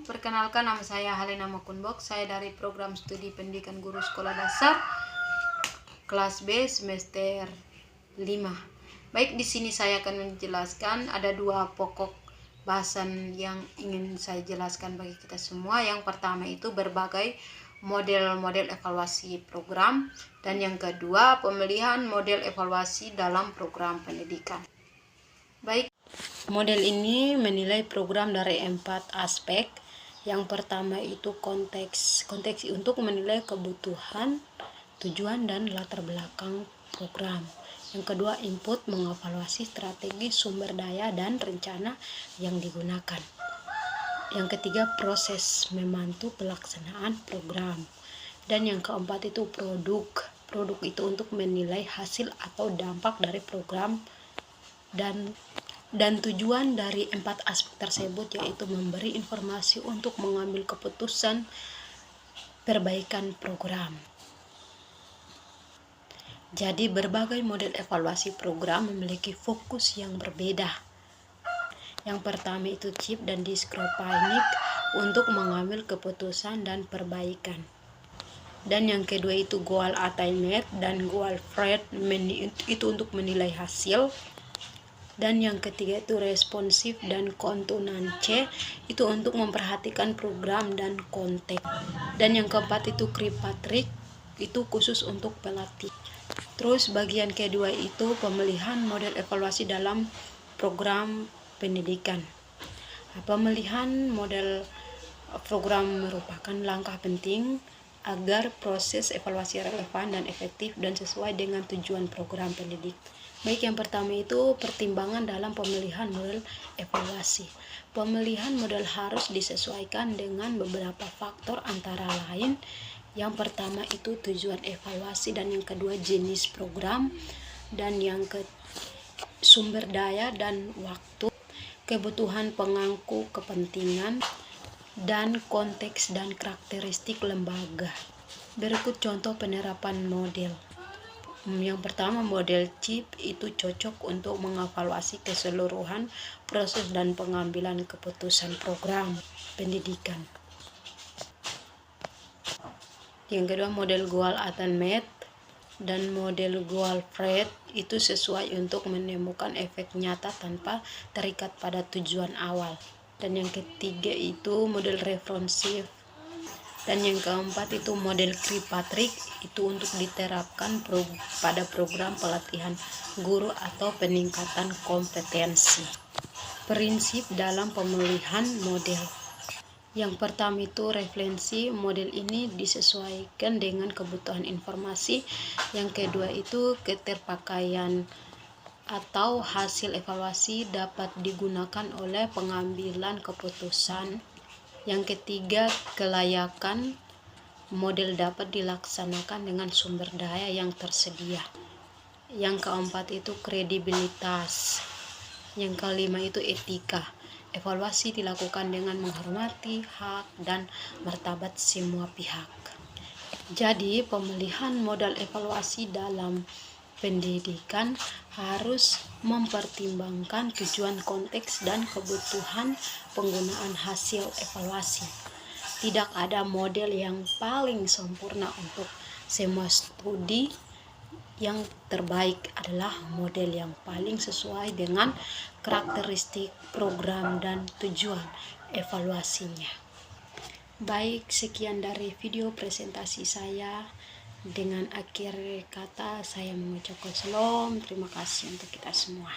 Perkenalkan, nama saya Halena Makunbok. Saya dari program studi pendidikan guru sekolah dasar kelas B semester 5. Baik, di sini saya akan menjelaskan ada dua pokok bahasan yang ingin saya jelaskan bagi kita semua. Yang pertama itu berbagai model-model evaluasi program, dan yang kedua pemilihan model evaluasi dalam program pendidikan. Baik, model ini menilai program dari 4 aspek. Yang pertama itu konteks untuk menilai kebutuhan, tujuan, dan latar belakang program. Yang kedua, input, mengevaluasi strategi, sumber daya, dan rencana yang digunakan. Yang ketiga, proses, membantu pelaksanaan program. Dan yang keempat itu produk itu untuk menilai hasil atau dampak dari program. Dan tujuan dari 4 aspek tersebut yaitu memberi informasi untuk mengambil keputusan perbaikan program. Jadi berbagai model evaluasi program memiliki fokus yang berbeda. Yang pertama itu chip dan diskropanik untuk mengambil keputusan dan perbaikan. Dan yang kedua itu goal attainment dan goal threat itu untuk menilai hasil. Dan yang ketiga itu responsif dan kontinence itu untuk memperhatikan program dan konteks. Dan yang keempat itu Kirkpatrick itu khusus untuk pelatih. Terus bagian kedua itu pemilihan model evaluasi dalam program pendidikan. Pemilihan model program merupakan langkah penting agar proses evaluasi relevan dan efektif dan sesuai dengan tujuan program pendidikan. Baik, yang pertama itu pertimbangan dalam pemilihan model evaluasi. Pemilihan model harus disesuaikan dengan beberapa faktor, antara lain yang pertama itu tujuan evaluasi, dan yang kedua jenis program, dan yang sumber daya dan waktu, kebutuhan pemangku kepentingan, dan konteks dan karakteristik lembaga. Berikut contoh penerapan model. Yang pertama, model chip itu cocok untuk mengevaluasi keseluruhan proses dan pengambilan keputusan program pendidikan. Yang kedua, model goal attainment dan model goal threat itu sesuai untuk menemukan efek nyata tanpa terikat pada tujuan awal. Dan yang ketiga itu model responsif. Dan yang keempat itu model Kirkpatrick itu untuk diterapkan pada program pelatihan guru atau peningkatan kompetensi. Prinsip dalam pemilihan model. Yang pertama itu referensi. Model ini disesuaikan dengan kebutuhan informasi. Yang kedua itu keterpakaian atau hasil evaluasi dapat digunakan oleh pengambilan keputusan. Yang ketiga, kelayakan. Model dapat dilaksanakan dengan sumber daya yang tersedia. Yang keempat itu kredibilitas. Yang kelima itu etika. Evaluasi dilakukan dengan menghormati hak dan martabat semua pihak. Jadi pemilihan model evaluasi dalam pendidikan harus mempertimbangkan tujuan, konteks, dan kebutuhan penggunaan hasil evaluasi. Tidak ada model yang paling sempurna untuk semua studi. Yang terbaik adalah model yang paling sesuai dengan karakteristik program dan tujuan evaluasinya. Baik, sekian dari video presentasi saya. Dengan akhir kata saya mengucapkan shalom. Terima kasih untuk kita semua.